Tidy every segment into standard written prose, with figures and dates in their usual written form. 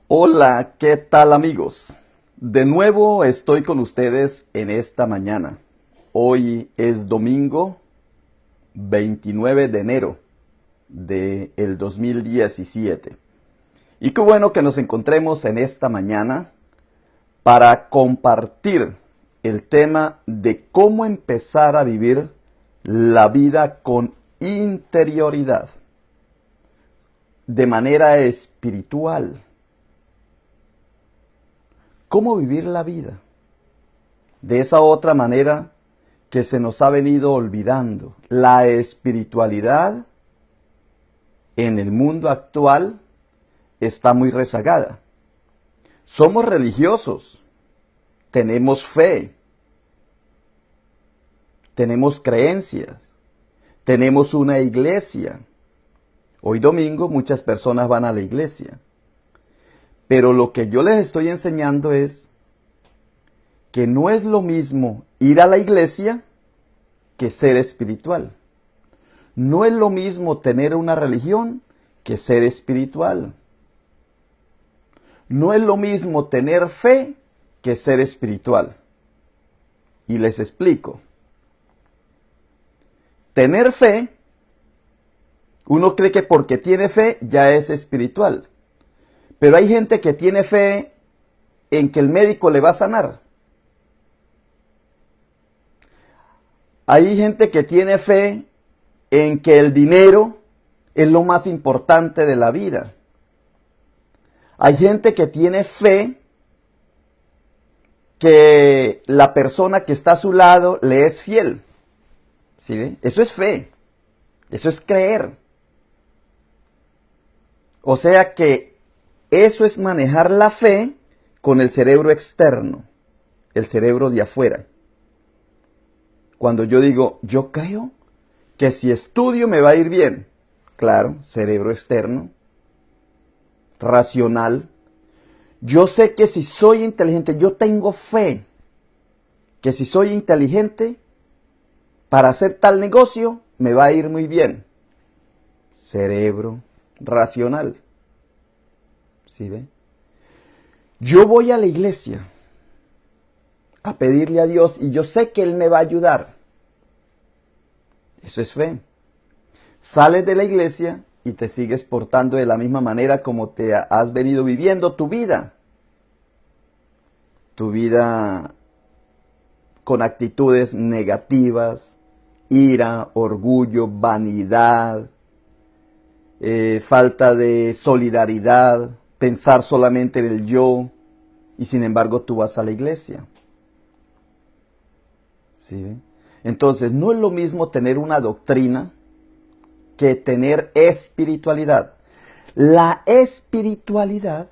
Hola, ¿qué tal amigos? De nuevo estoy con ustedes en esta mañana. Hoy es domingo 29 de enero del 2017. Y qué bueno que nos encontremos en esta mañana para compartir el tema de cómo empezar a vivir la vida con interioridad, de manera espiritual. ¿Cómo vivir la vida? De esa otra manera que se nos ha venido olvidando. La espiritualidad en el mundo actual está muy rezagada. Somos religiosos, tenemos fe, tenemos creencias, tenemos una iglesia. Hoy domingo muchas personas van a la iglesia. Pero lo que yo les estoy enseñando es que no es lo mismo ir a la iglesia que ser espiritual. No es lo mismo tener una religión que ser espiritual. No es lo mismo tener fe que ser espiritual. Y les explico. Tener fe, uno cree que porque tiene fe ya es espiritual. Pero hay gente que tiene fe en que el médico le va a sanar. Hay gente que tiene fe en que el dinero es lo más importante de la vida. Hay gente que tiene fe que la persona que está a su lado le es fiel. ¿Sí ve? Eso es fe. Eso es creer. O sea que eso es manejar la fe con el cerebro externo, el cerebro de afuera. Cuando yo digo, yo creo que si estudio me va a ir bien. Claro, cerebro externo, racional. Yo sé que si soy inteligente, yo tengo fe que si soy inteligente, para hacer tal negocio me va a ir muy bien. Cerebro racional. ¿Sí ve? Yo voy a la iglesia a pedirle a Dios y yo sé que Él me va a ayudar. Eso es fe. Sales de la iglesia y te sigues portando de la misma manera como te has venido viviendo tu vida. Tu vida con actitudes negativas, ira, orgullo, vanidad, falta de solidaridad, pensar solamente en el yo, y sin embargo tú vas a la iglesia. ¿Sí? Entonces, no es lo mismo tener una doctrina que tener espiritualidad. La espiritualidad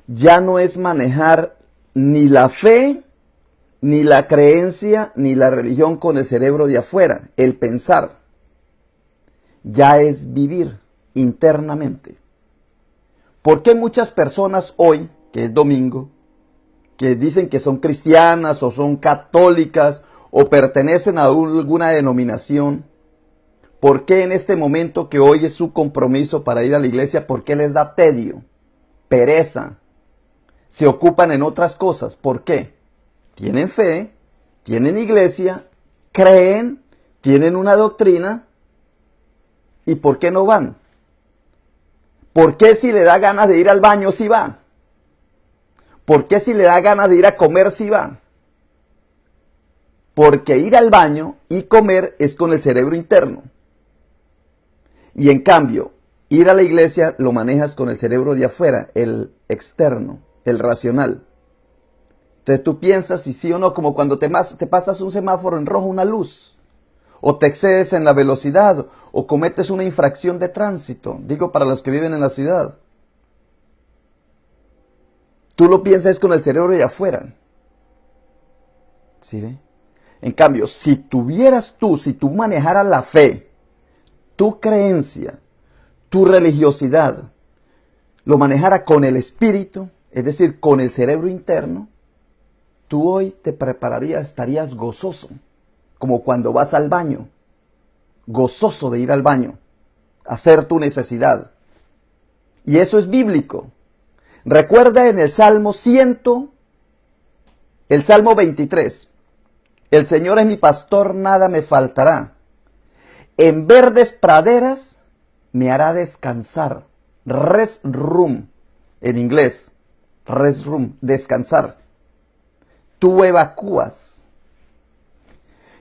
ya no es manejar ni la fe, ni la creencia, ni la religión con el cerebro de afuera, el pensar. Ya es vivir internamente. ¿Por qué muchas personas hoy, que es domingo, que dicen que son cristianas o son católicas o pertenecen a alguna denominación, por qué en este momento que hoy es su compromiso para ir a la iglesia, por qué les da tedio, pereza, se ocupan en otras cosas? ¿Por qué? Tienen fe, tienen iglesia, creen, tienen una doctrina, ¿y por qué no van? ¿Por qué si le da ganas de ir al baño sí va? ¿Por qué si le da ganas de ir a comer sí va? Porque ir al baño y comer es con el cerebro interno. Y en cambio, ir a la iglesia lo manejas con el cerebro de afuera, el externo, el racional. Entonces tú piensas si sí o no, como cuando te pasas un semáforo en rojo, una luz. O te excedes en la velocidad, o cometes una infracción de tránsito. Digo para los que viven en la ciudad. Tú lo piensas con el cerebro de afuera. ¿Sí ve? En cambio, si tú manejaras la fe, tu creencia, tu religiosidad, lo manejara con el espíritu, es decir, con el cerebro interno, tú hoy te prepararías, estarías gozoso, como cuando vas al baño, gozoso de ir al baño, hacer tu necesidad. Y eso es bíblico. Recuerda en el Salmo 23. El Señor es mi pastor, nada me faltará. En verdes praderas me hará descansar. Rest room, en inglés. Rest room, descansar. Tú evacúas.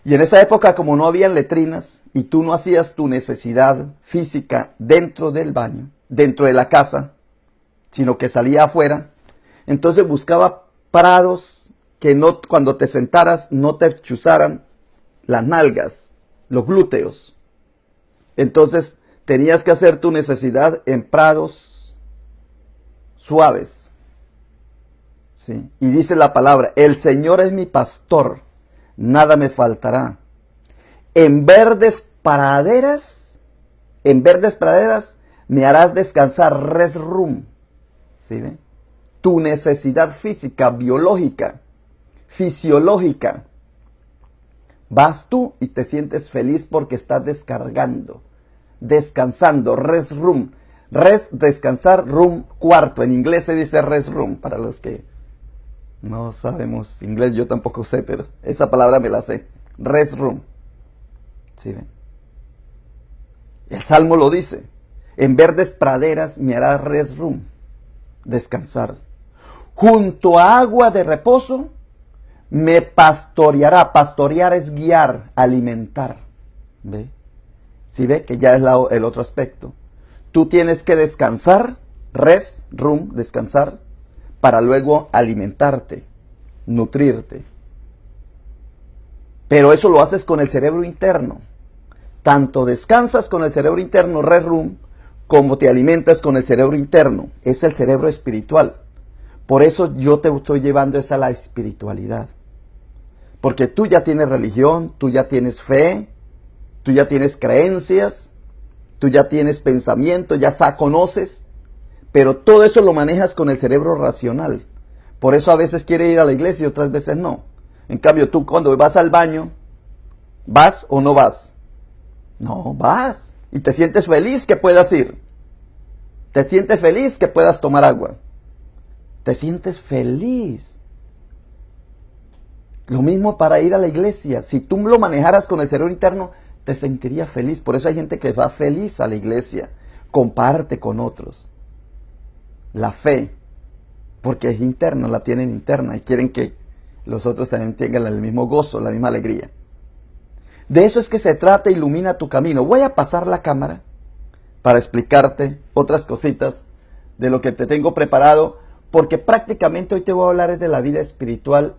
Y en esa época, como no habían letrinas y tú no hacías tu necesidad física dentro del baño, dentro de la casa, sino que salía afuera, entonces buscaba prados que no, cuando te sentaras no te chuzaran las nalgas, los glúteos. Entonces tenías que hacer tu necesidad en prados suaves. ¿Sí? Y dice la palabra, el Señor es mi pastor, nada me faltará. En verdes praderas me harás descansar, rest room. ¿Sí ve? Tu necesidad física, biológica, fisiológica. Vas tú y te sientes feliz porque estás descargando, descansando, rest room. Rest, descansar, room, cuarto. En inglés se dice rest room, para los que no sabemos inglés, yo tampoco sé, pero esa palabra me la sé. Rest room. ¿Sí ven? El Salmo lo dice. En verdes praderas me hará rest room. Descansar. Junto a agua de reposo me pastoreará. Pastorear es guiar, alimentar. ¿Ve? ¿Sí ve? Que ya es el otro aspecto. Tú tienes que descansar, rest room, descansar, para luego alimentarte, nutrirte. Pero eso lo haces con el cerebro interno. Tanto descansas con el cerebro interno, rest room, como te alimentas con el cerebro interno. Es el cerebro espiritual. Por eso yo te estoy llevando a la espiritualidad. Porque tú ya tienes religión, tú ya tienes fe, tú ya tienes creencias, tú ya tienes pensamiento, ya conoces. Pero todo eso lo manejas con el cerebro racional. Por eso a veces quieres ir a la iglesia y otras veces no. En cambio, tú cuando vas al baño, ¿vas o no vas? No, vas. Y te sientes feliz que puedas ir. Te sientes feliz que puedas tomar agua. Te sientes feliz. Lo mismo para ir a la iglesia. Si tú lo manejaras con el cerebro interno, te sentirías feliz. Por eso hay gente que va feliz a la iglesia. Comparte con otros. La fe, porque es interna, la tienen interna y quieren que los otros también tengan el mismo gozo, la misma alegría. De eso es que se trata, ilumina tu camino. Voy a pasar la cámara para explicarte otras cositas de lo que te tengo preparado, porque prácticamente hoy te voy a hablar de la vida espiritual,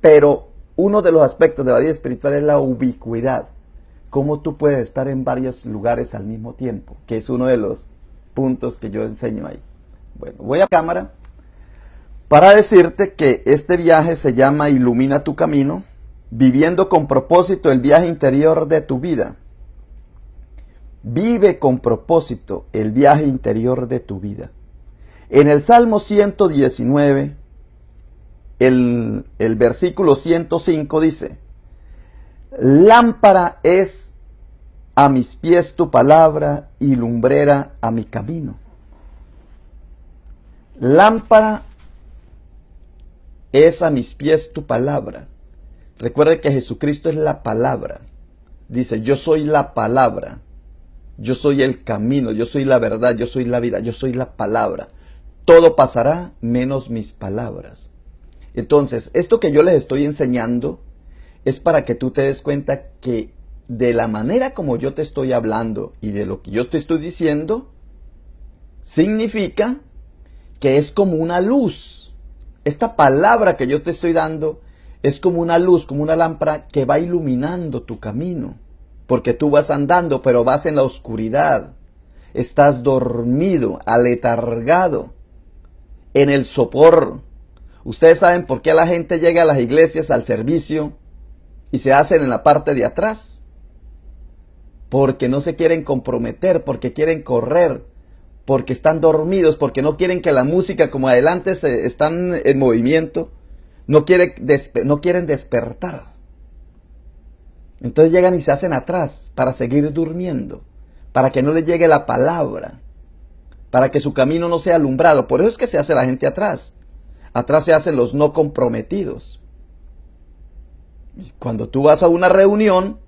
pero uno de los aspectos de la vida espiritual es la ubicuidad. Cómo tú puedes estar en varios lugares al mismo tiempo, que es uno de los puntos que yo enseño ahí. Bueno, voy a cámara para decirte que este viaje se llama Ilumina tu camino, viviendo con propósito el viaje interior de tu vida. Vive con propósito el viaje interior de tu vida. En el Salmo 119, el versículo 105 dice, lámpara es a mis pies tu palabra y lumbrera a mi camino. Lámpara es a mis pies tu palabra. Recuerde que Jesucristo es la palabra. Dice, yo soy la palabra. Yo soy el camino, yo soy la verdad, yo soy la vida, yo soy la palabra. Todo pasará menos mis palabras. Entonces, esto que yo les estoy enseñando es para que tú te des cuenta que de la manera como yo te estoy hablando y de lo que yo te estoy diciendo, significa que es como una luz. Esta palabra que yo te estoy dando es como una luz, como una lámpara que va iluminando tu camino. Porque tú vas andando, pero vas en la oscuridad. Estás dormido, aletargado, en el sopor. Ustedes saben por qué la gente llega a las iglesias, al servicio, y se hacen en la parte de atrás. Porque no se quieren comprometer, porque quieren correr, porque están dormidos, porque no quieren que la música, como adelante están en movimiento, no quieren despertar. Entonces llegan y se hacen atrás para seguir durmiendo, para que no les llegue la palabra, para que su camino no sea alumbrado. Por eso es que se hace la gente atrás. Atrás se hacen los no comprometidos. Cuando tú vas a una reunión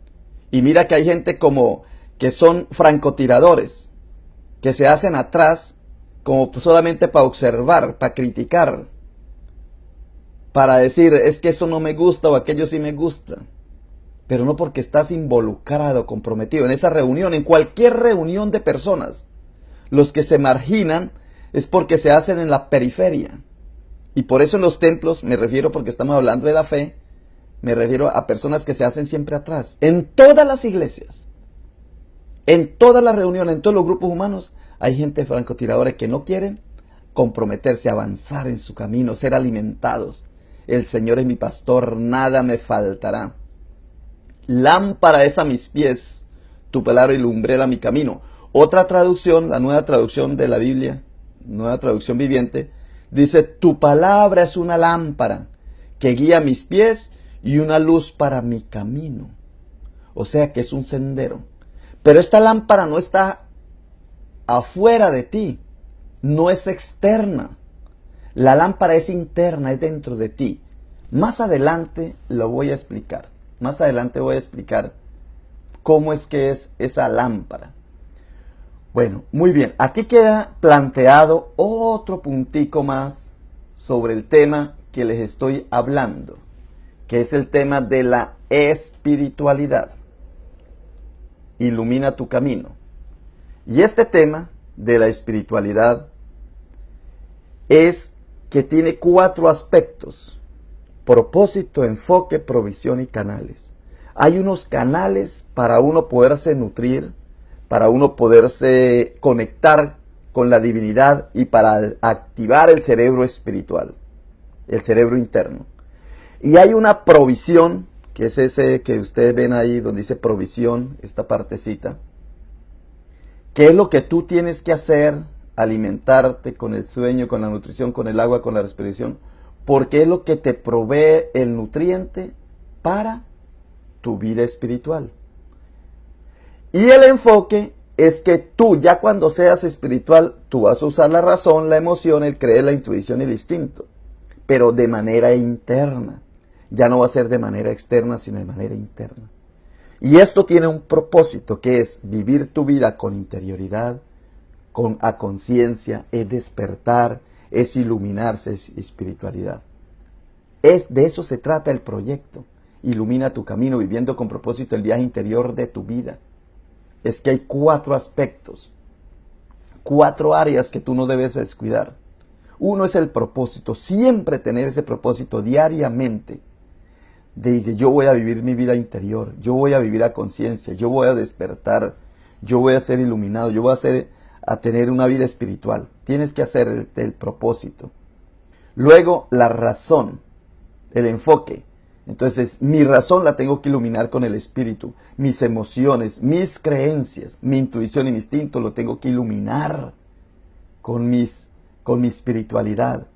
y mira que hay gente como que son francotiradores, que se hacen atrás como solamente para observar, para criticar, para decir, es que eso no me gusta o aquello sí me gusta. Pero no porque estás involucrado, comprometido en esa reunión, en cualquier reunión de personas. Los que se marginan es porque se hacen en la periferia. Y por eso en los templos, me refiero porque estamos hablando de la fe, me refiero a personas que se hacen siempre atrás. En todas las iglesias, en todas las reuniones, en todos los grupos humanos, hay gente francotiradora que no quieren comprometerse, avanzar en su camino, ser alimentados. El Señor es mi pastor, nada me faltará. Lámpara es a mis pies, tu palabra y lumbrera mi camino. Otra traducción, la nueva traducción de la Biblia, nueva traducción viviente, dice, tu palabra es una lámpara que guía mis pies y una luz para mi camino. O sea que es un sendero. Pero esta lámpara no está afuera de ti, no es externa. La lámpara es interna, es dentro de ti. Más adelante lo voy a explicar. Más adelante voy a explicar cómo es que es esa lámpara. Bueno, muy bien. Aquí queda planteado otro puntico más sobre el tema que les estoy hablando, que es el tema de la espiritualidad. Ilumina tu camino. Y este tema de la espiritualidad es que tiene 4 aspectos: propósito, enfoque, provisión y canales. Hay unos canales para uno poderse nutrir, para uno poderse conectar con la divinidad y para activar el cerebro espiritual, el cerebro interno. Y hay una provisión, que es ese que ustedes ven ahí donde dice provisión, esta partecita, que es lo que tú tienes que hacer, alimentarte con el sueño, con la nutrición, con el agua, con la respiración, porque es lo que te provee el nutriente para tu vida espiritual. Y el enfoque es que tú, ya cuando seas espiritual, tú vas a usar la razón, la emoción, el creer, la intuición y el instinto, pero de manera interna. Ya no va a ser de manera externa, sino de manera interna. Y esto tiene un propósito, que es vivir tu vida con interioridad, a conciencia, es despertar, es iluminarse, es espiritualidad. De eso se trata el proyecto. Ilumina tu camino, viviendo con propósito el viaje interior de tu vida. Es que hay 4 aspectos, 4 áreas que tú no debes descuidar. Uno es el propósito, siempre tener ese propósito diariamente, de que yo voy a vivir mi vida interior, yo voy a vivir a conciencia, yo voy a despertar, yo voy a ser iluminado, yo voy a tener una vida espiritual. Tienes que hacer el propósito. Luego, la razón, el enfoque. Entonces, mi razón la tengo que iluminar con el espíritu. Mis emociones, mis creencias, mi intuición y mi instinto lo tengo que iluminar con mi espiritualidad.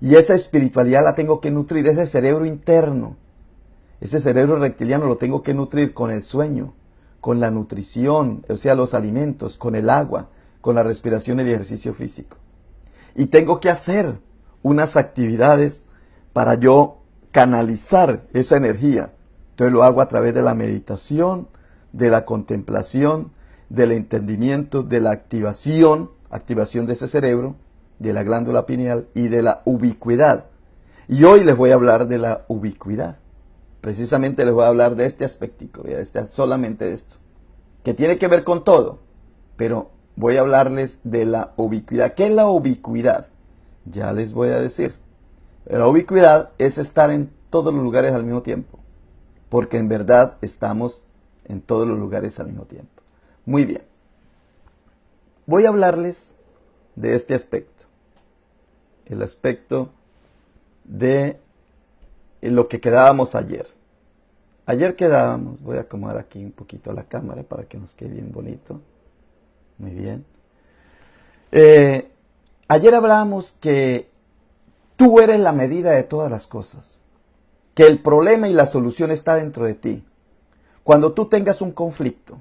Y esa espiritualidad la tengo que nutrir, ese cerebro interno, ese cerebro reptiliano lo tengo que nutrir con el sueño, con la nutrición, o sea, los alimentos, con el agua, con la respiración y el ejercicio físico. Y tengo que hacer unas actividades para yo canalizar esa energía. Entonces lo hago a través de la meditación, de la contemplación, del entendimiento, de la activación de ese cerebro, de la glándula pineal y de la ubicuidad. Y hoy les voy a hablar de la ubicuidad. Precisamente les voy a hablar de este aspectico, solamente de esto, que tiene que ver con todo, pero voy a hablarles de la ubicuidad. ¿Qué es la ubicuidad? Ya les voy a decir. La ubicuidad es estar en todos los lugares al mismo tiempo, porque en verdad estamos en todos los lugares al mismo tiempo. Muy bien. Voy a hablarles de este aspecto, el aspecto de lo que quedábamos ayer. Ayer quedábamos, voy a acomodar aquí un poquito la cámara para que nos quede bien bonito. Muy bien. Ayer hablábamos que tú eres la medida de todas las cosas, que el problema y la solución está dentro de ti. Cuando tú tengas un conflicto,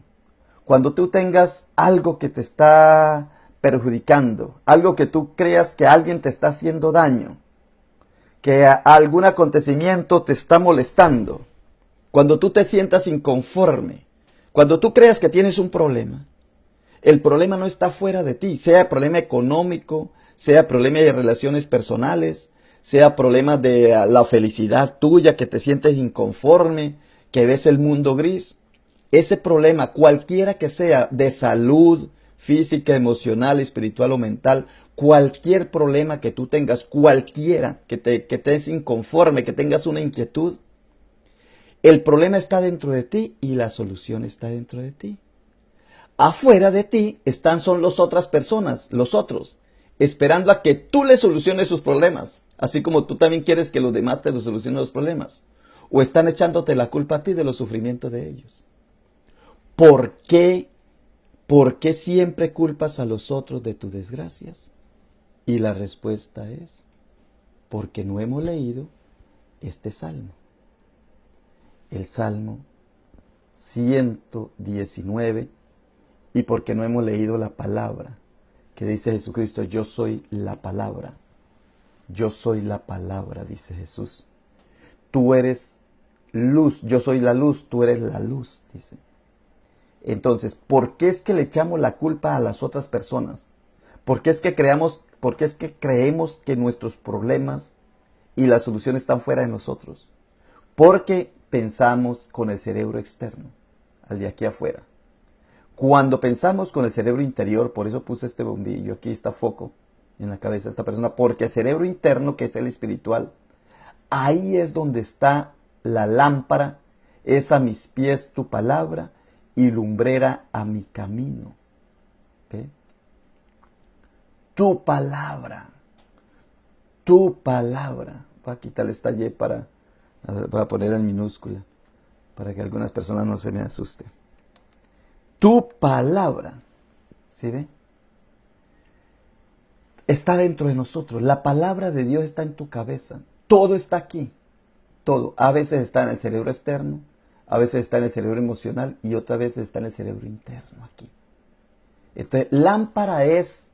cuando tú tengas algo que te está perjudicando, algo que tú creas que alguien te está haciendo daño, que algún acontecimiento te está molestando, cuando tú te sientas inconforme, cuando tú creas que tienes un problema, el problema no está fuera de ti, sea problema económico, sea problema de relaciones personales, sea problema de la felicidad tuya, que te sientes inconforme, que ves el mundo gris. Ese problema, cualquiera que sea, de salud, física, emocional, espiritual o mental, cualquier problema que tú tengas, cualquiera que te estés inconforme, que tengas una inquietud, el problema está dentro de ti y la solución está dentro de ti. Afuera de ti son las otras personas, los otros, esperando a que tú les soluciones sus problemas, así como tú también quieres que los demás te los solucionen los problemas. O están echándote la culpa a ti de los sufrimientos de ellos. ¿Por qué? ¿Por qué siempre culpas a los otros de tus desgracias? Y la respuesta es, porque no hemos leído este salmo. El Salmo 119, y porque no hemos leído la palabra, que dice Jesucristo, yo soy la palabra. Yo soy la palabra, dice Jesús. Tú eres luz, yo soy la luz, tú eres la luz, dice. Entonces, ¿por qué es que le echamos la culpa a las otras personas? ¿Por qué es que creemos que nuestros problemas y las soluciones están fuera de nosotros? Porque pensamos con el cerebro externo, al de aquí afuera. Cuando pensamos con el cerebro interior, por eso puse este bombillo, aquí está foco en la cabeza de esta persona, porque el cerebro interno, que es el espiritual, ahí es donde está la lámpara, es a mis pies tu palabra y lumbrera a mi camino. ¿Ve? Tu palabra. Tu palabra. Voy a quitarle esta Y voy a ponerla en minúscula, para que algunas personas no se me asusten. Tu palabra. ¿Sí ve? Está dentro de nosotros. La palabra de Dios está en tu cabeza. Todo está aquí. Todo. A veces está en el cerebro externo, a veces está en el cerebro emocional y otras veces está en el cerebro interno aquí. Entonces, lámpara es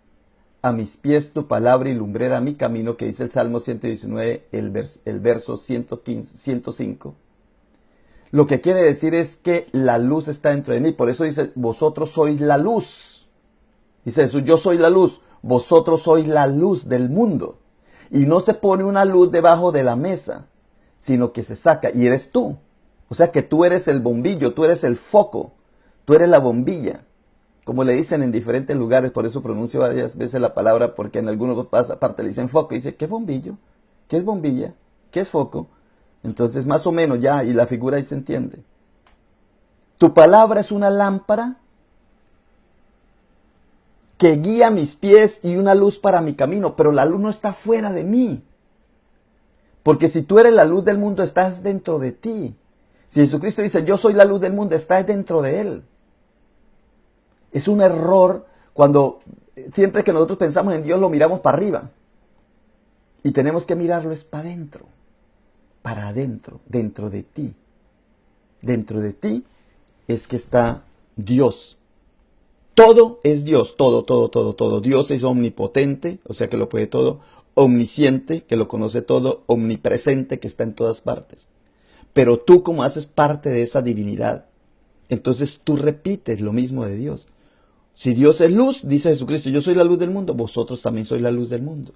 a mis pies tu palabra y lumbrera a mi camino, que dice el Salmo 119, el verso 115, 105. Lo que quiere decir es que la luz está dentro de mí. Por eso dice, vosotros sois la luz. Dice Jesús, yo soy la luz. Vosotros sois la luz del mundo. Y no se pone una luz debajo de la mesa, sino que se saca. Y eres tú. O sea que tú eres el bombillo, tú eres el foco, tú eres la bombilla. Como le dicen en diferentes lugares, por eso pronuncio varias veces la palabra, porque en algunos partes le dicen foco. Y dice, ¿qué bombillo? ¿Qué es bombilla? ¿Qué es foco? Entonces, más o menos ya, y la figura ahí se entiende. Tu palabra es una lámpara que guía mis pies y una luz para mi camino, pero la luz no está fuera de mí. Porque si tú eres la luz del mundo, estás dentro de ti. Si Jesucristo dice, yo soy la luz del mundo, estás dentro de Él. Es un error cuando siempre que nosotros pensamos en Dios lo miramos para arriba. Y tenemos que mirarlo es para adentro. Para adentro, dentro de ti. Dentro de ti es que está Dios. Todo es Dios, todo, todo, todo, todo. Dios es omnipotente, o sea que lo puede todo. Omnisciente, que lo conoce todo. Omnipresente, que está en todas partes. Pero tú, como haces parte de esa divinidad, entonces tú repites lo mismo de Dios. Si Dios es luz, dice Jesucristo, yo soy la luz del mundo, vosotros también sois la luz del mundo.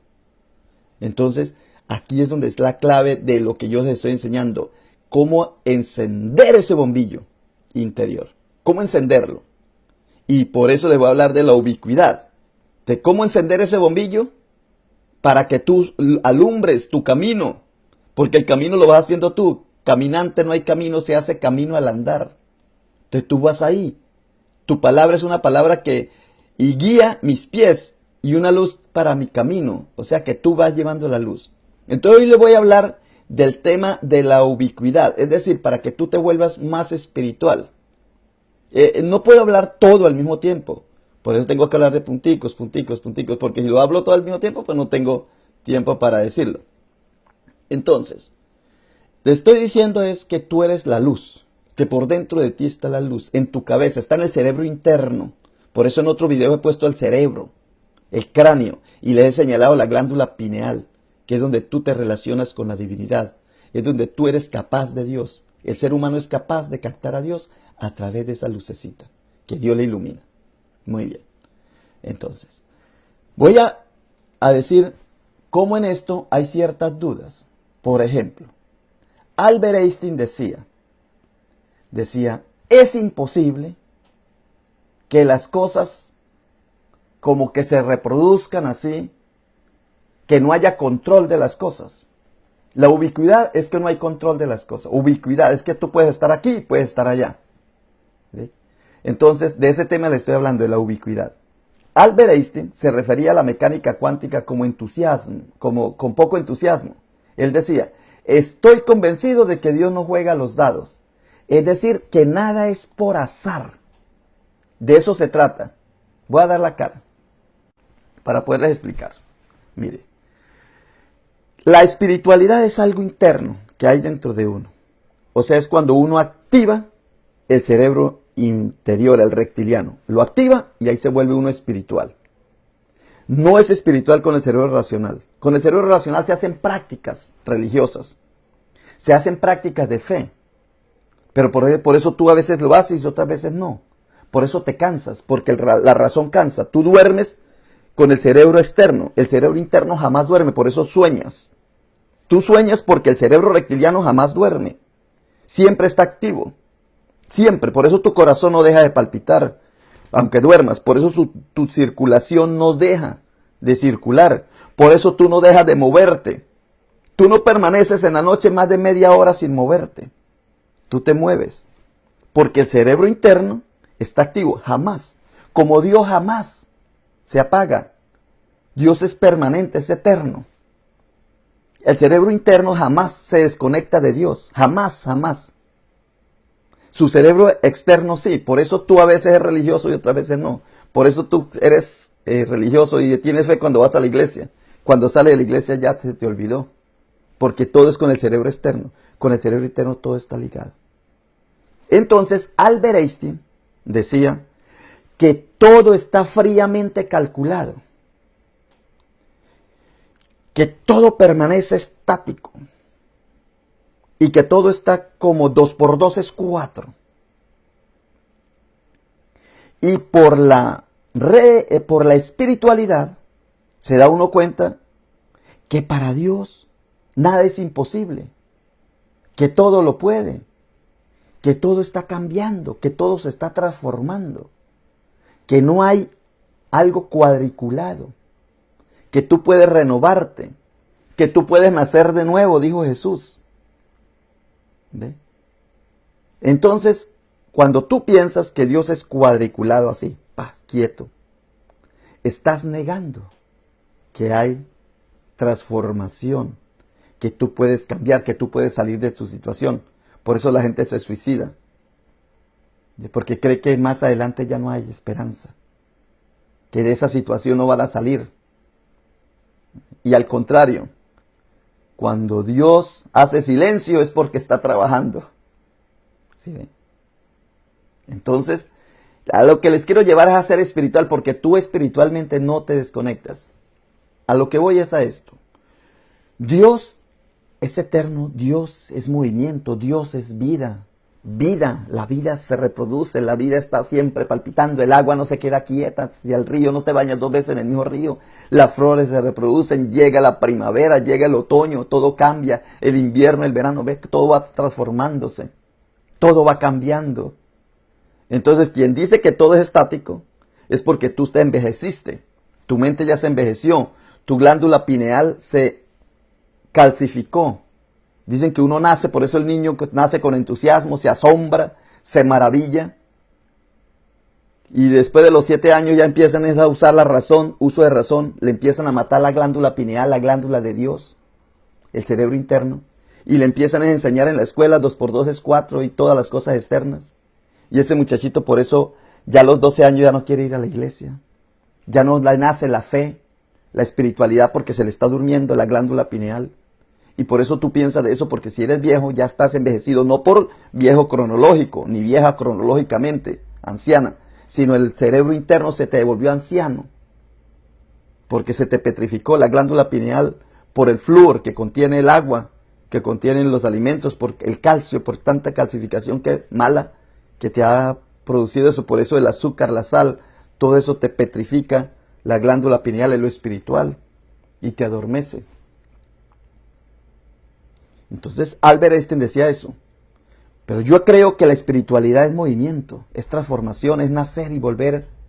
Entonces, aquí es donde es la clave de lo que yo les estoy enseñando. Cómo encender ese bombillo interior. Cómo encenderlo. Y por eso les voy a hablar de la ubicuidad. De cómo encender ese bombillo para que tú alumbres tu camino. Porque el camino lo vas haciendo tú. Caminante no hay camino, se hace camino al andar. Entonces tú vas ahí. Tu palabra es una palabra que guía mis pies y una luz para mi camino. O sea que tú vas llevando la luz. Entonces hoy le voy a hablar del tema de la ubicuidad. Es decir, para que tú te vuelvas más espiritual. No puedo hablar todo al mismo tiempo. Por eso tengo que hablar de punticos, punticos, punticos. Porque si lo hablo todo al mismo tiempo, pues no tengo tiempo para decirlo. Entonces, te estoy diciendo es que tú eres la luz. Que por dentro de ti está la luz. En tu cabeza, está en el cerebro interno. Por eso en otro video he puesto el cerebro. el cráneo, y les he señalado la glándula pineal, que es donde tú te relacionas con la divinidad, es donde tú eres capaz de Dios. El ser humano es capaz de captar a Dios a través de esa lucecita, que Dios le ilumina. Muy bien. Entonces, voy a decir cómo en esto hay ciertas dudas. Por ejemplo, Albert Einstein decía, es imposible que las cosas como que se reproduzcan así, que no haya control de las cosas. La ubicuidad es que no hay control de las cosas. Ubicuidad es que tú puedes estar aquí y puedes estar allá. ¿Sí? Entonces, de ese tema le estoy hablando, de la ubicuidad. Albert Einstein se refería a la mecánica cuántica como entusiasmo, con poco entusiasmo. Él decía, estoy convencido de que Dios no juega a los dados. Es decir, que nada es por azar. De eso se trata. Voy a dar la cara para poderles explicar. Mire, la espiritualidad es algo interno que hay dentro de uno. O sea, es cuando uno activa el cerebro interior, el reptiliano. Lo activa y ahí se vuelve uno espiritual. No es espiritual con el cerebro racional. Con el cerebro racional se hacen prácticas religiosas. Se hacen prácticas de fe. Pero por eso tú a veces lo haces y otras veces no. Por eso te cansas, porque la razón cansa. Tú duermes con el cerebro externo. El cerebro interno jamás duerme, por eso sueñas. Tú sueñas porque el cerebro reptiliano jamás duerme. Siempre está activo. Siempre. Por eso tu corazón no deja de palpitar, aunque duermas. Por eso tu circulación no deja de circular. Por eso tú no dejas de moverte. Tú no permaneces en la noche más de media hora sin moverte. Tú te mueves. Porque el cerebro interno está activo. Jamás. Como Dios jamás se apaga. Dios es permanente, es eterno. El cerebro interno jamás se desconecta de Dios. Jamás, jamás. Su cerebro externo sí. Por eso tú a veces eres religioso y otras veces no. Por eso tú eres religioso y tienes fe cuando vas a la iglesia. Cuando sales de la iglesia ya se te olvidó. Porque todo es con el cerebro externo. Con el cerebro interno todo está ligado. Entonces, Albert Einstein decía que todo está fríamente calculado. Que todo permanece estático. Y que todo está como 2 por 2 es 4. Y por la espiritualidad se da uno cuenta que para Dios nada es imposible. Que todo lo puede. Que todo está cambiando. Que todo se está transformando. Que no hay algo cuadriculado. Que tú puedes renovarte. Que tú puedes nacer de nuevo, dijo Jesús. ¿Ve? Entonces, cuando tú piensas que Dios es cuadriculado así, paz, quieto, estás negando que hay transformación, que tú puedes cambiar, que tú puedes salir de tu situación. Por eso la gente se suicida, porque cree que más adelante ya no hay esperanza, que de esa situación no van a salir. Y al contrario, cuando Dios hace silencio es porque está trabajando. ¿Sí ven? Entonces, a lo que les quiero llevar es a ser espiritual, porque tú espiritualmente no te desconectas. A lo que voy es a esto. Dios es eterno, Dios es movimiento, Dios es vida. Vida, la vida se reproduce, la vida está siempre palpitando, el agua no se queda quieta, si al río no te bañas 2 veces en el mismo río, las flores se reproducen, llega la primavera, llega el otoño, todo cambia, el invierno, el verano, ves que todo va transformándose, todo va cambiando. Entonces, quien dice que todo es estático, es porque tú te envejeciste, tu mente ya se envejeció, tu glándula pineal se calcificó. Dicen que uno nace, por eso el niño nace con entusiasmo, se asombra, se maravilla. Y después de los 7 años ya empiezan a usar la razón, uso de razón, le empiezan a matar la glándula pineal, la glándula de Dios, el cerebro interno. Y le empiezan a enseñar en la escuela 2 por 2 es 4 y todas las cosas externas. Y ese muchachito por eso ya a los 12 años ya no quiere ir a la iglesia. Ya no le nace la fe, la espiritualidad porque se le está durmiendo la glándula pineal. Y por eso tú piensas de eso, porque si eres viejo ya estás envejecido, no por viejo cronológico, ni vieja cronológicamente, anciana, sino el cerebro interno se te devolvió anciano. porque se te petrificó la glándula pineal por el flúor que contiene el agua, que contienen los alimentos, por el calcio, por tanta calcificación mala que te ha producido eso. Por eso el azúcar, la sal, todo eso te petrifica la glándula pineal en lo espiritual y te adormece. Entonces Albert Einstein decía eso. Pero yo creo que la espiritualidad es movimiento, es transformación, es nacer y volver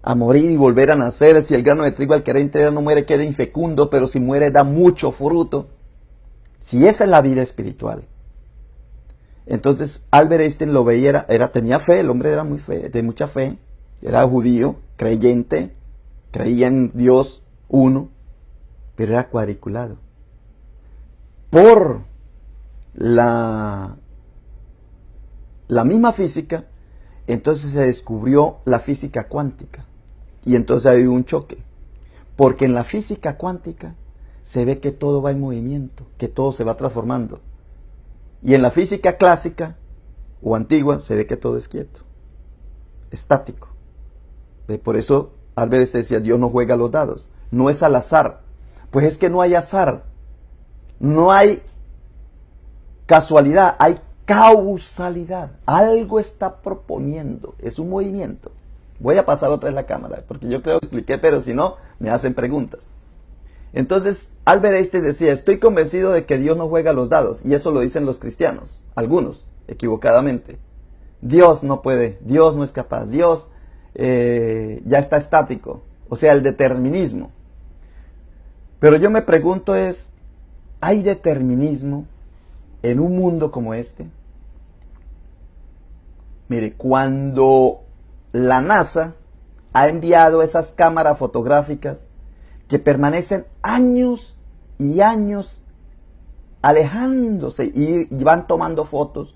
a morir y volver a nacer. Si el grano de trigo al querer entera no muere, queda infecundo, pero si muere da mucho fruto. Si esa es la vida espiritual. Entonces Albert Einstein lo veía, tenía fe, el hombre era de mucha fe, era judío, creyente, creía en Dios uno, pero era cuadriculado. Por la misma física, entonces se descubrió la física cuántica. Y entonces hay un choque. Porque en la física cuántica se ve que todo va en movimiento, que todo se va transformando. Y en la física clásica o antigua se ve que todo es quieto, estático. Por eso Albert Einstein decía, Dios no juega a los dados, no es al azar. Pues es que no hay azar, no hay casualidad, hay causalidad. Algo está proponiendo, es un movimiento. Voy a pasar otra vez la cámara, porque yo creo que expliqué, pero si no, me hacen preguntas. Entonces, Albert Einstein decía, estoy convencido de que Dios no juega a los dados, y eso lo dicen los cristianos, algunos, equivocadamente. Dios no puede, Dios no es capaz, Dios ya está estático, o sea, el determinismo. Pero yo me pregunto ¿hay determinismo en un mundo como este? Mire, cuando la NASA ha enviado esas cámaras fotográficas que permanecen años y años alejándose y van tomando fotos.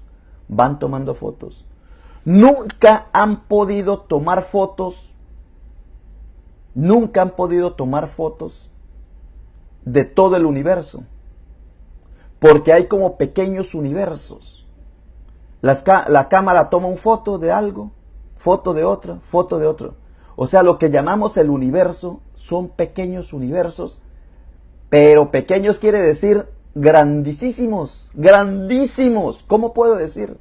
Nunca han podido tomar fotos de todo el universo, porque hay como pequeños universos. La cámara toma una foto de algo, foto de otra, foto de otro. O sea, lo que llamamos el universo son pequeños universos, pero pequeños quiere decir grandísimos, grandísimos. ¿Cómo puedo decir?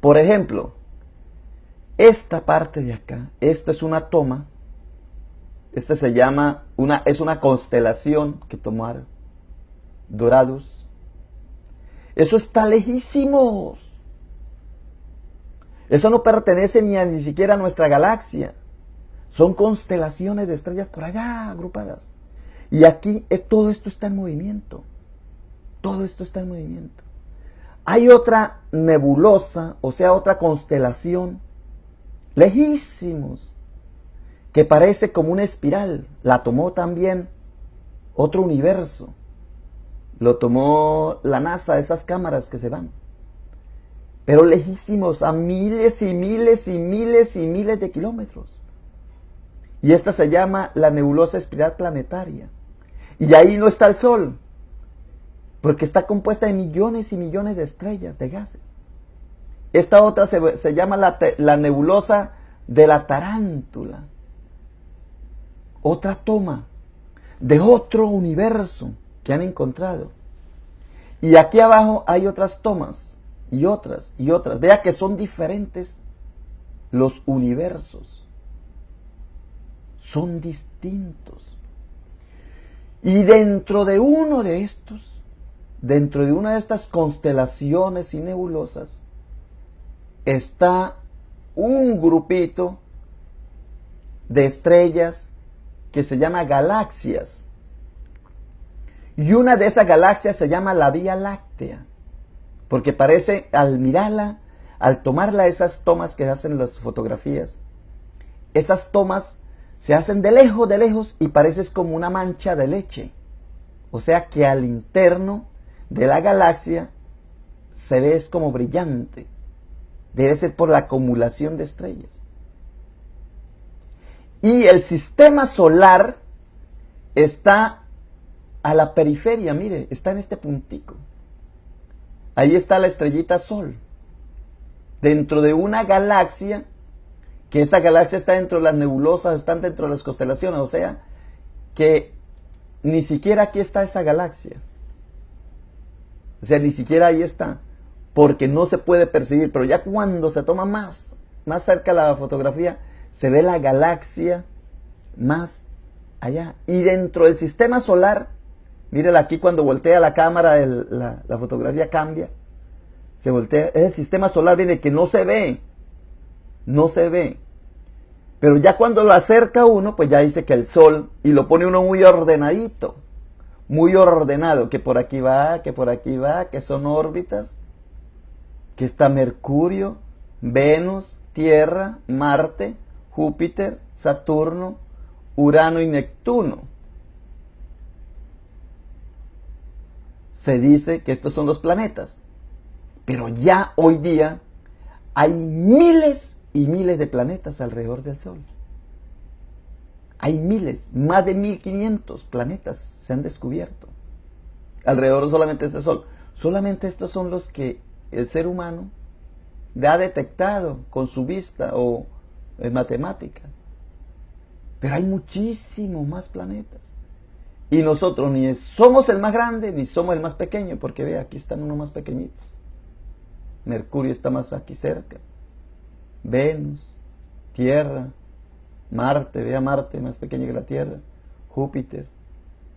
Por ejemplo, esta parte de acá, esta es una toma, esta se llama, es una constelación que tomaron, Doradus. Eso está lejísimos. Eso no pertenece ni siquiera a nuestra galaxia. Son constelaciones de estrellas por allá agrupadas. Y aquí todo esto está en movimiento. Todo esto está en movimiento. Hay otra nebulosa, o sea, otra constelación, lejísimos, que parece como una espiral. La tomó también otro universo. Lo tomó la NASA, esas cámaras que se van. Pero lejísimos, a miles y miles y miles y miles de kilómetros. Y esta se llama la nebulosa espiral planetaria. Y ahí no está el Sol, porque está compuesta de millones y millones de estrellas, de gases. Esta otra se llama la nebulosa de la tarántula. Otra toma de otro universo que han encontrado. Y aquí abajo hay otras tomas. Y otras, y otras. Vea que son diferentes los universos. Son distintos. Y dentro de uno de estos, dentro de una de estas constelaciones y nebulosas, está un grupito de estrellas que se llama galaxias. Y una de esas galaxias se llama la Vía Láctea. Porque parece, al mirarla, al tomarla, esas tomas que hacen las fotografías, esas tomas se hacen de lejos y pareces como una mancha de leche. O sea que al interno de la galaxia se ve es como brillante. Debe ser por la acumulación de estrellas. Y el sistema solar está a la periferia, mire, está en este puntico. Ahí está la estrellita Sol, dentro de una galaxia, que esa galaxia está dentro de las nebulosas, están dentro de las constelaciones, o sea, que ni siquiera aquí está esa galaxia. O sea, ni siquiera ahí está, porque no se puede percibir, pero ya cuando se toma más cerca la fotografía, se ve la galaxia más allá. Y dentro del sistema solar, mírala aquí cuando voltea la cámara, la fotografía cambia, se voltea, es el sistema solar, viene que no se ve, pero ya cuando lo acerca uno, pues ya dice que el Sol, y lo pone uno muy ordenadito, muy ordenado, que por aquí va, que son órbitas, que está Mercurio, Venus, Tierra, Marte, Júpiter, Saturno, Urano y Neptuno. Se dice que estos son los planetas, pero ya hoy día hay miles y miles de planetas alrededor del Sol. Hay miles, más de 1500 planetas se han descubierto alrededor solamente de este Sol. Solamente estos son los que el ser humano ha detectado con su vista o en matemática. Pero hay muchísimos más planetas. Y nosotros ni somos el más grande ni somos el más pequeño, porque ve, aquí están unos más pequeñitos. Mercurio está más aquí cerca. Venus, Tierra, Marte, vea Marte más pequeño que la Tierra, Júpiter,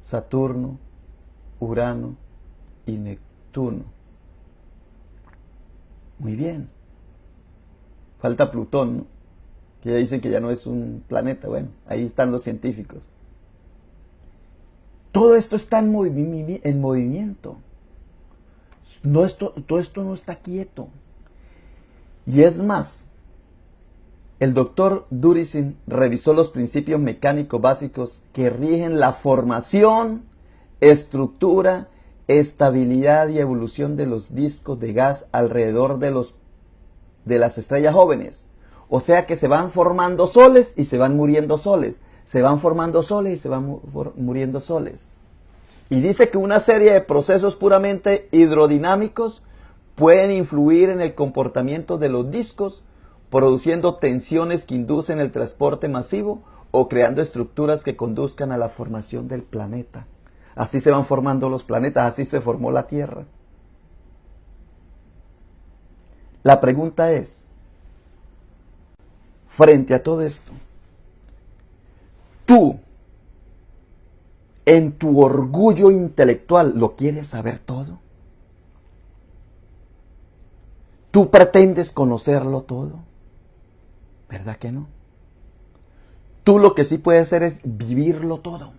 Saturno, Urano y Neptuno. Muy bien. Falta Plutón, ¿no? Que ya dicen que ya no es un planeta. Bueno, ahí están los científicos. Todo esto está en movimiento. Todo esto no está quieto. Y es más, el doctor Durisin revisó los principios mecánicos básicos que rigen la formación, estructura, estabilidad y evolución de los discos de gas alrededor de las estrellas jóvenes. O sea que se van formando soles y se van muriendo soles. Se van formando soles y se van muriendo soles. Y dice que una serie de procesos puramente hidrodinámicos pueden influir en el comportamiento de los discos, produciendo tensiones que inducen el transporte masivo o creando estructuras que conduzcan a la formación del planeta. Así se van formando los planetas, así se formó la Tierra. La pregunta es, frente a todo esto, tú, en tu orgullo intelectual, ¿lo quieres saber todo? ¿Tú pretendes conocerlo todo? ¿Verdad que no? Tú lo que sí puedes hacer es vivirlo todo.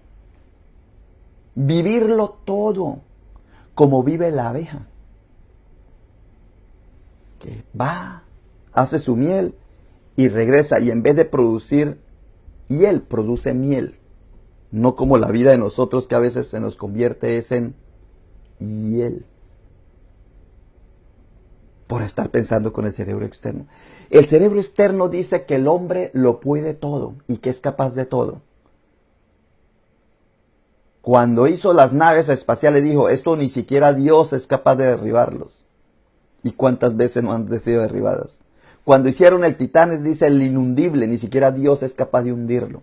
Vivirlo todo, como vive la abeja, que va, hace su miel y regresa, y en vez de producir hiel, produce miel. No como la vida de nosotros, que a veces se nos convierte en hiel, por estar pensando con el cerebro externo. El cerebro externo dice que el hombre lo puede todo y que es capaz de todo. Cuando hizo las naves espaciales dijo, esto ni siquiera Dios es capaz de derribarlos. ¿Y cuántas veces no han sido derribadas? Cuando hicieron el Titanic, dice el inundible, ni siquiera Dios es capaz de hundirlo.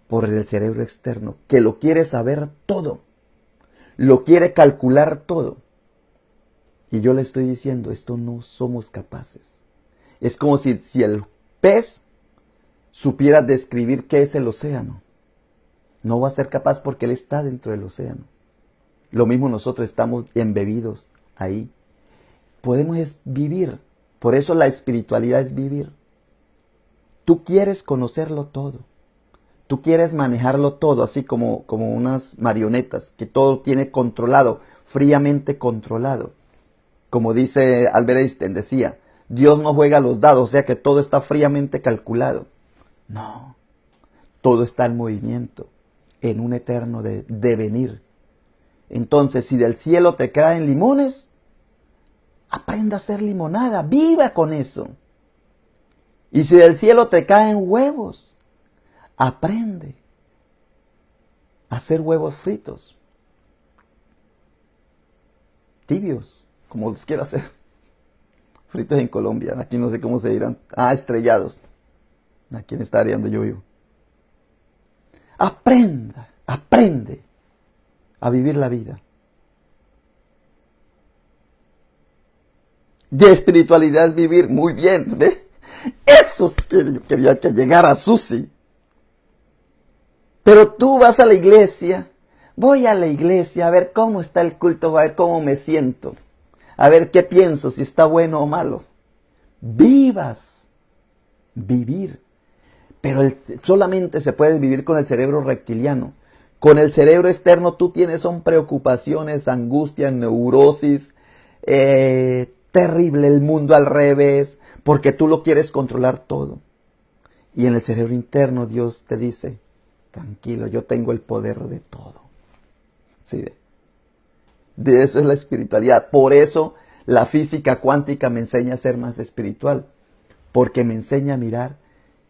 Por el cerebro externo, que lo quiere saber todo, lo quiere calcular todo. Y yo le estoy diciendo, esto no somos capaces. Es como si el pez supiera describir qué es el océano. No va a ser capaz porque él está dentro del océano. Lo mismo nosotros estamos embebidos ahí. Podemos vivir. Por eso la espiritualidad es vivir. Tú quieres conocerlo todo. Tú quieres manejarlo todo, así como unas marionetas, que todo tiene controlado, fríamente controlado. Como dice Albert Einstein, decía, Dios no juega los dados, o sea que todo está fríamente calculado. No, todo está en movimiento, en un eterno devenir. Entonces, si del cielo te caen limones, aprenda a hacer limonada, viva con eso. Y si del cielo te caen huevos, aprende a hacer huevos fritos, tibios, como los quiera hacer. Fritos en Colombia, aquí no sé cómo se dirán. Estrellados. Aquí en esta área donde yo vivo. Aprenda Aprende a vivir la vida. De espiritualidad es vivir muy bien, ¿ve? Eso es que yo quería que llegara Susi. Pero tú vas a la iglesia, voy a la iglesia a ver cómo está el culto, a ver cómo me siento, a ver qué pienso, si está bueno o malo. Vivas, vivir. Pero solamente se puede vivir con el cerebro reptiliano. Con el cerebro externo tú tienes son preocupaciones, angustias, neurosis, terrible el mundo al revés, porque tú lo quieres controlar todo. Y en el cerebro interno Dios te dice, tranquilo, yo tengo el poder de todo. ¿Sí? De eso es la espiritualidad. Por eso la física cuántica me enseña a ser más espiritual, porque me enseña a mirar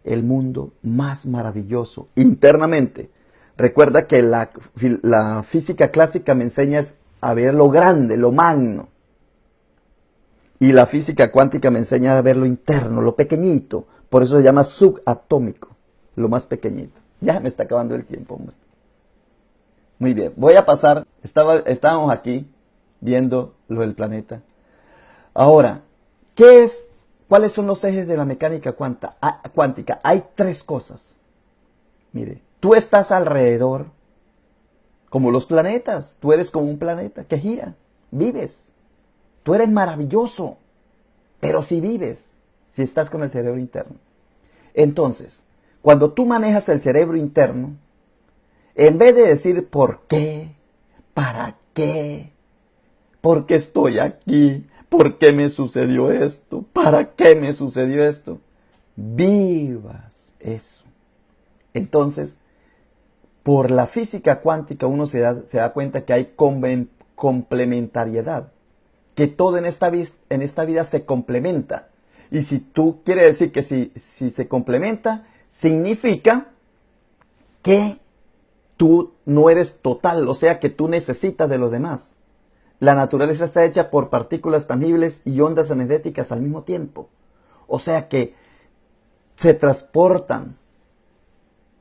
el mundo más maravilloso internamente. Recuerda que la física clásica me enseña a ver lo grande, lo magno. Y la física cuántica me enseña a ver lo interno, lo pequeñito. Por eso se llama subatómico, lo más pequeñito. Ya me está acabando el tiempo, hombre. Muy bien, voy a pasar. Estábamos aquí viendo lo del planeta. Ahora, ¿cuáles son los ejes de la mecánica cuántica? Hay tres cosas. Mire, tú estás alrededor como los planetas. Tú eres como un planeta que gira. Vives. Tú eres maravilloso. Pero si vives, si estás con el cerebro interno. Entonces, cuando tú manejas el cerebro interno, en vez de decir ¿por qué? ¿Para qué? ¿Por qué estoy aquí? ¿Por qué me sucedió esto? ¿Para qué me sucedió esto? Vivas eso. Entonces, por la física cuántica uno se da cuenta que hay complementariedad, que todo en esta vida se complementa. Y si tú quieres decir que si se complementa, significa que tú no eres total, o sea que tú necesitas de los demás. La naturaleza está hecha por partículas tangibles y ondas energéticas al mismo tiempo. O sea que se transportan.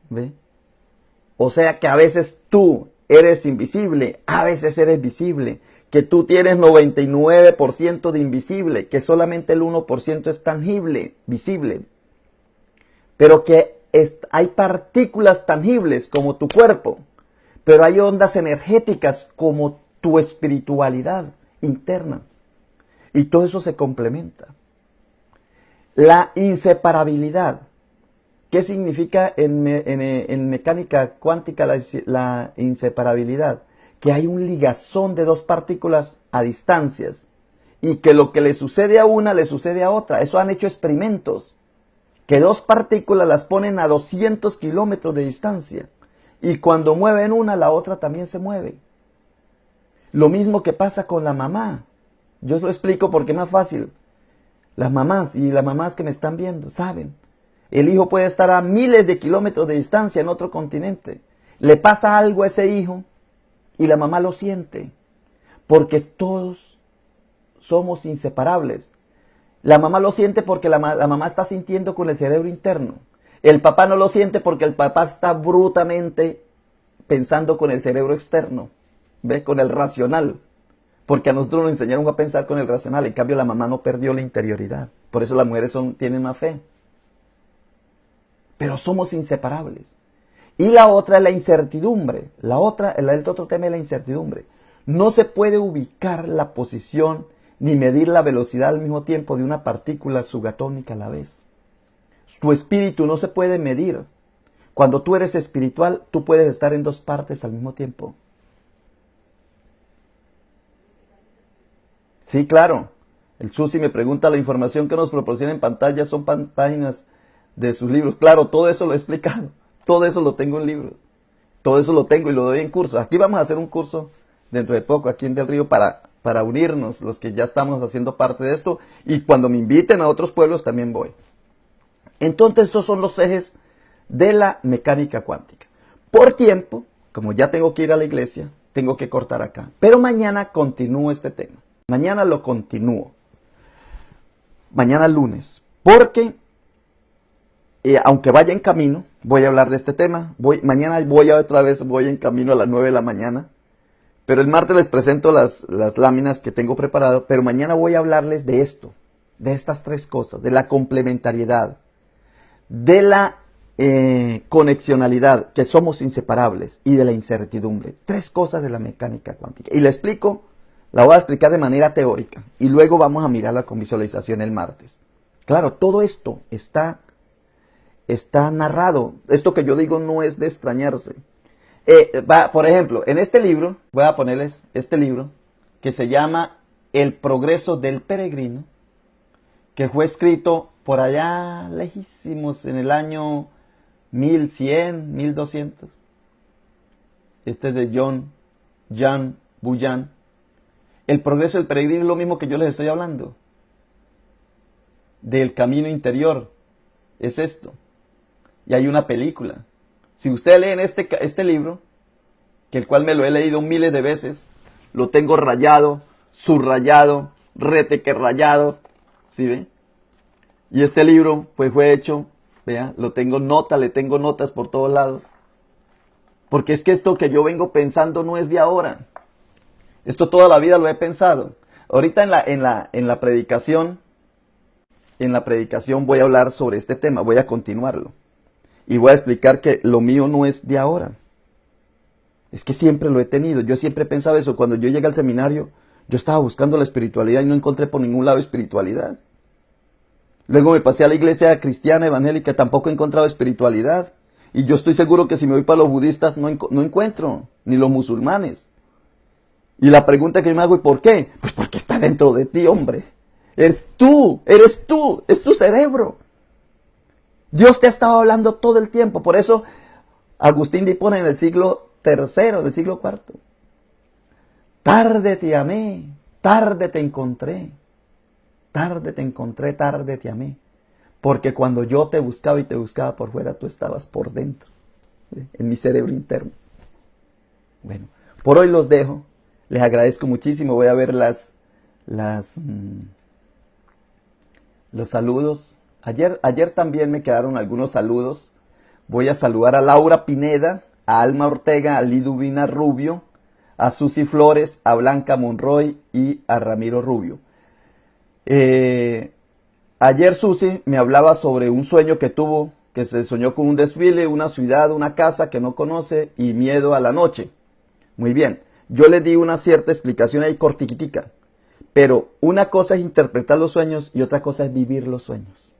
¿Ve? O sea que a veces tú eres invisible, a veces eres visible. Que tú tienes 99% de invisible, que solamente el 1% es tangible, visible. Pero que hay partículas tangibles como tu cuerpo, pero hay ondas energéticas como tu espiritualidad interna. Y todo eso se complementa. La inseparabilidad. ¿Qué significa en mecánica cuántica la inseparabilidad? Que hay un ligazón de dos partículas a distancias y que lo que le sucede a una le sucede a otra. Eso han hecho experimentos. Que dos partículas las ponen a 200 kilómetros de distancia y cuando mueven una, la otra también se mueve. Lo mismo que pasa con la mamá. Yo os lo explico porque es más fácil. Las mamás y las mamás que me están viendo saben. El hijo puede estar a miles de kilómetros de distancia en otro continente. Le pasa algo a ese hijo y la mamá lo siente. Porque todos somos inseparables. La mamá lo siente porque la mamá está sintiendo con el cerebro interno. El papá no lo siente porque el papá está brutamente pensando con el cerebro externo. ¿Ve? Con el racional. Porque a nosotros nos enseñaron a pensar con el racional. En cambio la mamá no perdió la interioridad. Por eso las mujeres tienen más fe. Pero somos inseparables. Y la otra es la incertidumbre. El otro tema es la incertidumbre. No se puede ubicar la posición ni medir la velocidad al mismo tiempo de una partícula subatómica a la vez. Tu espíritu no se puede medir. Cuando tú eres espiritual, tú puedes estar en dos partes al mismo tiempo. Sí, claro. El Susi me pregunta, la información que nos proporciona en pantalla son páginas de sus libros. Claro, todo eso lo he explicado. Todo eso lo tengo en libros. Todo eso lo tengo y lo doy en cursos. Aquí vamos a hacer un curso dentro de poco, aquí en Del Río, para unirnos, los que ya estamos haciendo parte de esto. Y cuando me inviten a otros pueblos también voy. Entonces, estos son los ejes de la mecánica cuántica. Por tiempo, como ya tengo que ir a la iglesia, tengo que cortar acá. Pero mañana continúo este tema. Mañana lo continúo. Mañana lunes. Porque aunque vaya en camino, voy a hablar de este tema. Mañana voy en camino a las 9 de la mañana. Pero el martes les presento las láminas que tengo preparado. Pero mañana voy a hablarles de esto, de estas tres cosas, de la complementariedad, de la conexionalidad, que somos inseparables, y de la incertidumbre. Tres cosas de la mecánica cuántica. Y la voy a explicar de manera teórica. Y luego vamos a mirarla con visualización el martes. Claro, todo esto está narrado. Esto que yo digo no es de extrañarse. Por ejemplo, en este libro, voy a ponerles este libro, que se llama El progreso del peregrino, que fue escrito por allá lejísimos en el año 1100, 1200. Este es de Jan Bujan. El progreso del peregrino es lo mismo que yo les estoy hablando. Del camino interior. Es esto. Y hay una película. Si ustedes leen este libro, que el cual me lo he leído miles de veces, lo tengo rayado, subrayado, reteque rayado, ¿sí ven? Y este libro, pues fue hecho, vea, le tengo notas por todos lados. Porque es que esto que yo vengo pensando no es de ahora. Esto toda la vida lo he pensado. Ahorita en la predicación voy a hablar sobre este tema, voy a continuarlo. Y voy a explicar que lo mío no es de ahora. Es que siempre lo he tenido. Yo siempre he pensado eso. Cuando yo llegué al seminario, yo estaba buscando la espiritualidad y no encontré por ningún lado espiritualidad. Luego me pasé a la iglesia cristiana evangélica, tampoco he encontrado espiritualidad. Y yo estoy seguro que si me voy para los budistas no encuentro, ni los musulmanes. Y la pregunta que me hago, ¿y por qué? Pues porque está dentro de ti, hombre. Eres tú, es tu cerebro. Dios te ha estado hablando todo el tiempo. Por eso Agustín de Hipona en el siglo III, del siglo IV. Tarde te amé, tarde te encontré. Tarde te encontré, tarde te amé. Porque cuando yo te buscaba y te buscaba por fuera, tú estabas por dentro, en mi cerebro interno. Bueno, por hoy los dejo. Les agradezco muchísimo. Voy a ver los saludos. Ayer también me quedaron algunos saludos. Voy a saludar a Laura Pineda, a Alma Ortega, a Liduvina Rubio, a Susi Flores, a Blanca Monroy y a Ramiro Rubio. Ayer Susi me hablaba sobre un sueño que tuvo, que se soñó con un desfile, una ciudad, una casa que no conoce y miedo a la noche. Muy bien, yo le di una cierta explicación ahí cortiquitica, pero una cosa es interpretar los sueños y otra cosa es vivir los sueños.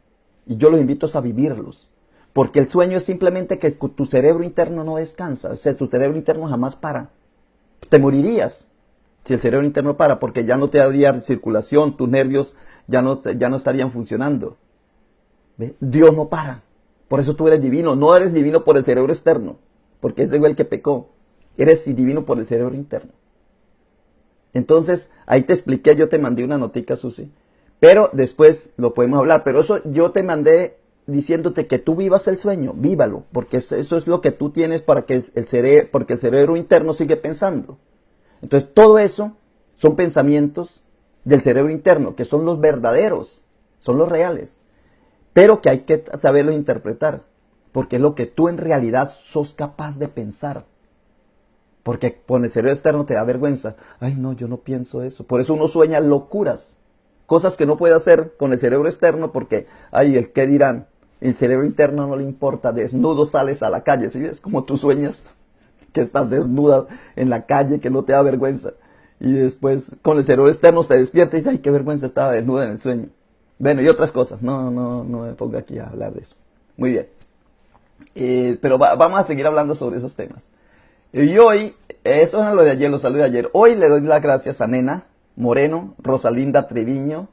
Y yo los invito a vivirlos. Porque el sueño es simplemente que tu cerebro interno no descansa. O sea, tu cerebro interno jamás para. Te morirías si el cerebro interno para, porque ya no te habría circulación, tus nervios ya no estarían funcionando. ¿Ve? Dios no para. Por eso tú eres divino. No eres divino por el cerebro externo, porque ese fue el que pecó. Eres divino por el cerebro interno. Entonces, ahí te expliqué, yo te mandé una notica, Susi. Pero después lo podemos hablar. Pero eso yo te mandé diciéndote que tú vivas el sueño. Vívalo. Porque eso es lo que tú tienes para que porque el cerebro interno sigue pensando. Entonces todo eso son pensamientos del cerebro interno. Que son los verdaderos. Son los reales. Pero que hay que saberlos interpretar. Porque es lo que tú en realidad sos capaz de pensar. Porque con el cerebro externo te da vergüenza. Ay no, yo no pienso eso. Por eso uno sueña locuras. Cosas que no puede hacer con el cerebro externo porque, ay, el qué dirán. El cerebro interno no le importa. Desnudo sales a la calle. ¿Sí ves? Como tú sueñas que estás desnuda en la calle, que no te da vergüenza. Y después con el cerebro externo te despierta y dices, ay, qué vergüenza, estaba desnuda en el sueño. Bueno, y otras cosas. No me pongo aquí a hablar de eso. Muy bien. Pero vamos a seguir hablando sobre esos temas. Y hoy, eso es lo de ayer, lo saludé ayer. Hoy le doy las gracias a Nena Moreno, Rosalinda Treviño,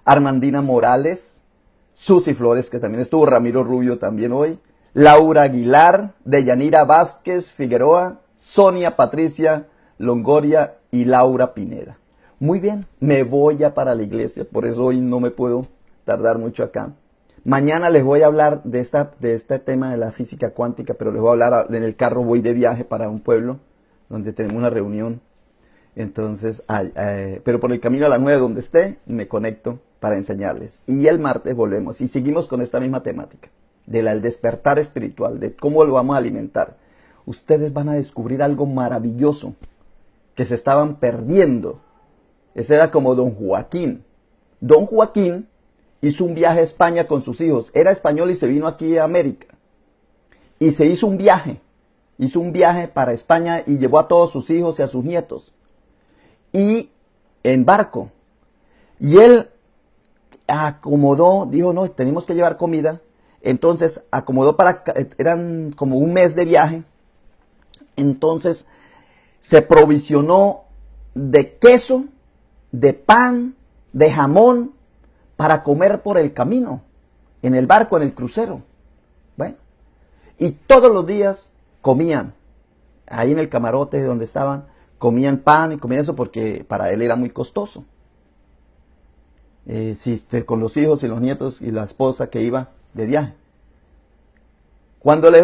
Armandina Morales, Susi Flores, que también estuvo, Ramiro Rubio también hoy, Laura Aguilar, Deyanira Vázquez Figueroa, Sonia Patricia Longoria y Laura Pineda. Muy bien, me voy ya para la iglesia, por eso hoy no me puedo tardar mucho acá. Mañana les voy a hablar de este tema de la física cuántica, pero les voy a hablar en el carro, voy de viaje para un pueblo donde tenemos una reunión. Entonces, pero por el camino a las 9 donde esté, me conecto para enseñarles. Y el martes volvemos y seguimos con esta misma temática, del despertar espiritual, de cómo lo vamos a alimentar. Ustedes van a descubrir algo maravilloso que se estaban perdiendo. Ese era como don Joaquín. Don Joaquín hizo un viaje a España con sus hijos. Era español y se vino aquí a América. Y se hizo un viaje. Hizo un viaje para España y llevó a todos sus hijos y a sus nietos. Y en barco. Y él acomodó, dijo, no, tenemos que llevar comida. Entonces acomodó eran como un mes de viaje. Entonces se provisionó de queso, de pan, de jamón para comer por el camino, en el barco, en el crucero. Bueno, y todos los días comían, ahí en el camarote donde estaban, comían pan y comían eso porque para él era muy costoso. Con los hijos y los nietos y la esposa que iba de viaje.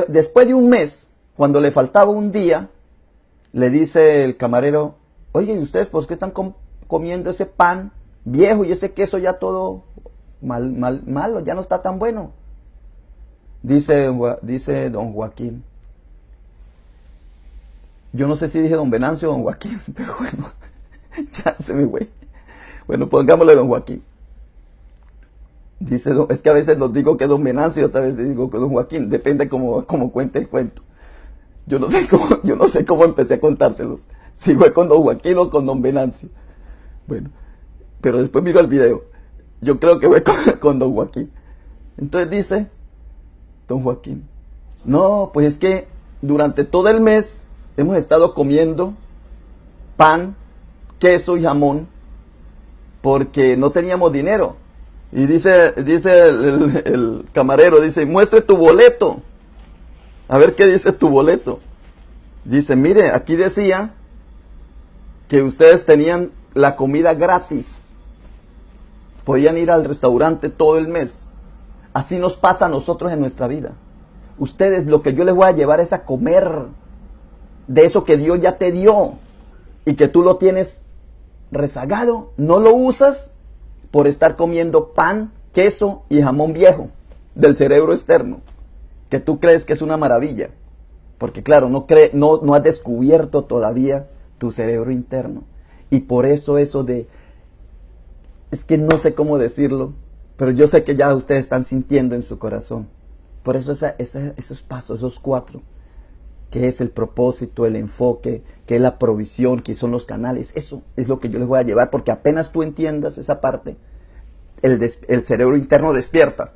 Después de un mes, cuando le faltaba un día, le dice el camarero, oye, ¿y ustedes por qué están comiendo ese pan viejo y ese queso ya todo malo, ya no está tan bueno? Dice don Joaquín. Yo no sé si dije don Venancio o don Joaquín, pero bueno, ya se me fue. Bueno, pongámosle don Joaquín. Dice, es que a veces nos digo que es don Venancio y otra vez digo que es don Joaquín, depende cómo cuente el cuento. Yo no sé cómo empecé a contárselos, si fue con don Joaquín o con don Venancio. Bueno, pero después miro el video. Yo creo que fue con don Joaquín. Entonces dice don Joaquín, no, pues es que durante todo el mes hemos estado comiendo pan, queso y jamón porque no teníamos dinero. Y dice el camarero, dice, muestre tu boleto. A ver qué dice tu boleto. Dice, mire, aquí decía que ustedes tenían la comida gratis. Podían ir al restaurante todo el mes. Así nos pasa a nosotros en nuestra vida. Ustedes, lo que yo les voy a llevar es a comer de eso que Dios ya te dio y que tú lo tienes rezagado. No lo usas por estar comiendo pan, queso y jamón viejo del cerebro externo, que tú crees que es una maravilla. Porque claro, no has descubierto todavía tu cerebro interno. Y por eso es que no sé cómo decirlo, pero yo sé que ya ustedes están sintiendo en su corazón. Por eso esos pasos, esos 4, que es el propósito, el enfoque, que es la provisión, que son los canales, eso es lo que yo les voy a llevar, porque apenas tú entiendas esa parte, el cerebro interno despierta.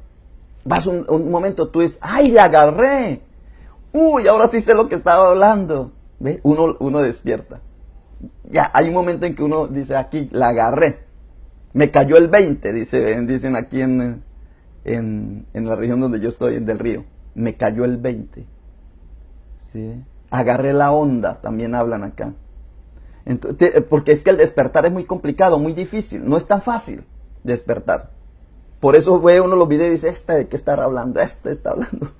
Vas un momento, tú dices, ¡ay, la agarré! ¡Uy, ahora sí sé lo que estaba hablando! ¿Ve? Uno despierta. Ya, hay un momento en que uno dice, aquí, la agarré. Me cayó el 20, dicen aquí en la región donde yo estoy, en Del Río. Me cayó el 20. ¿Sí? Agarré la onda, también hablan acá. Entonces, porque es que el despertar es muy complicado, muy difícil. No es tan fácil despertar. Por eso ve uno los videos y dice, ¿de qué estará hablando? Está hablando.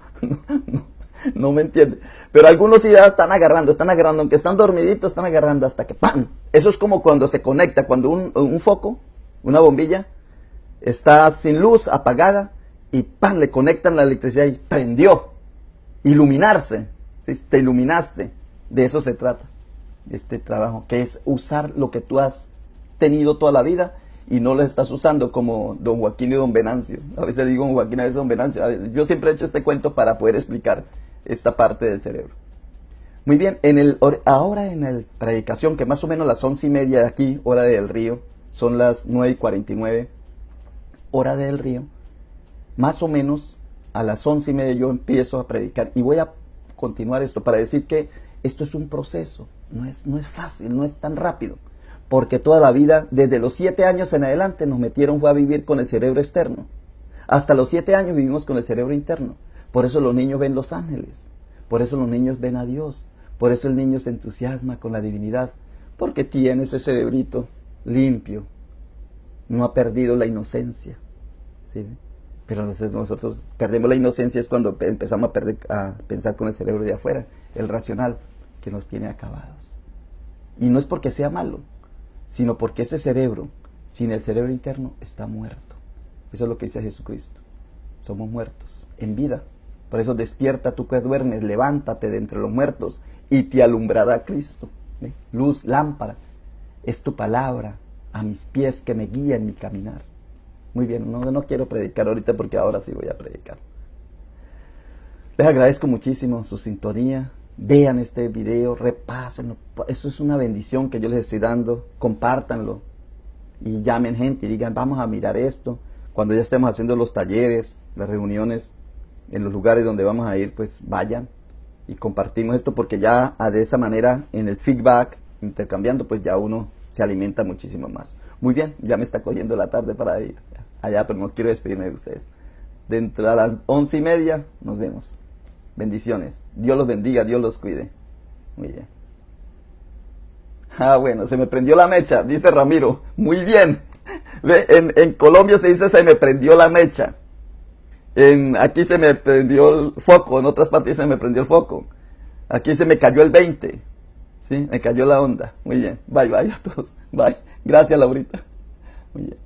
No me entiende. Pero algunos sí ya están agarrando, aunque están dormiditos, están agarrando hasta que ¡pam! Eso es como cuando se conecta, cuando un foco, una bombilla, está sin luz, apagada, y ¡pam! Le conectan la electricidad y prendió. Iluminarse. ¿Sí? Te iluminaste. De eso se trata este trabajo, que es usar lo que tú has tenido toda la vida y no lo estás usando como don Joaquín y don Venancio. A veces digo don Joaquín, a veces don Venancio. Yo siempre he hecho este cuento para poder explicar esta parte del cerebro. Muy bien, ahora en la predicación, que más o menos las 11:30 de aquí, hora de Del Río, son las 9:49, hora de Del Río, más o menos a las 11:30 yo empiezo a predicar y voy a continuar esto para decir que esto es un proceso, no es fácil, no es tan rápido, porque toda la vida, desde los 7 años en adelante, nos metieron fue a vivir con el cerebro externo. Hasta los 7 años vivimos con el cerebro interno. Por eso los niños ven los ángeles, por eso los niños ven a Dios, por eso el niño se entusiasma con la divinidad, porque tiene ese cerebrito limpio, no ha perdido la inocencia, ¿sí? Pero nosotros perdemos la inocencia es cuando empezamos a pensar con el cerebro de afuera, el racional, que nos tiene acabados. Y no es porque sea malo, sino porque ese cerebro, sin el cerebro interno, está muerto. Eso es lo que dice Jesucristo. Somos muertos en vida. Por eso despierta tú que duermes, levántate de entre los muertos y te alumbrará Cristo. ¿Ve? Luz, lámpara. Es tu palabra a mis pies que me guía en mi caminar. Muy bien, no quiero predicar ahorita porque ahora sí voy a predicar. Les agradezco muchísimo su sintonía. Vean este video, repásenlo. Eso es una bendición que yo les estoy dando. Compártanlo. Y llamen gente y digan, vamos a mirar esto. Cuando ya estemos haciendo los talleres, las reuniones, en los lugares donde vamos a ir, pues vayan y compartimos esto, porque ya de esa manera, en el feedback, intercambiando, pues ya uno se alimenta muchísimo más. Muy bien, ya me está cogiendo la tarde para ir allá, pero no quiero despedirme de ustedes. Dentro de las 11:30 nos vemos. Bendiciones. Dios los bendiga, Dios los cuide. Muy bien. Bueno, se me prendió la mecha, dice Ramiro. Muy bien. En Colombia se dice se me prendió la mecha. Aquí se me prendió el foco, en otras partes se me prendió el foco. Aquí se me cayó el 20. ¿Sí? Me cayó la onda. Muy bien. Bye, bye a todos. Bye. Gracias, Laurita. Muy bien.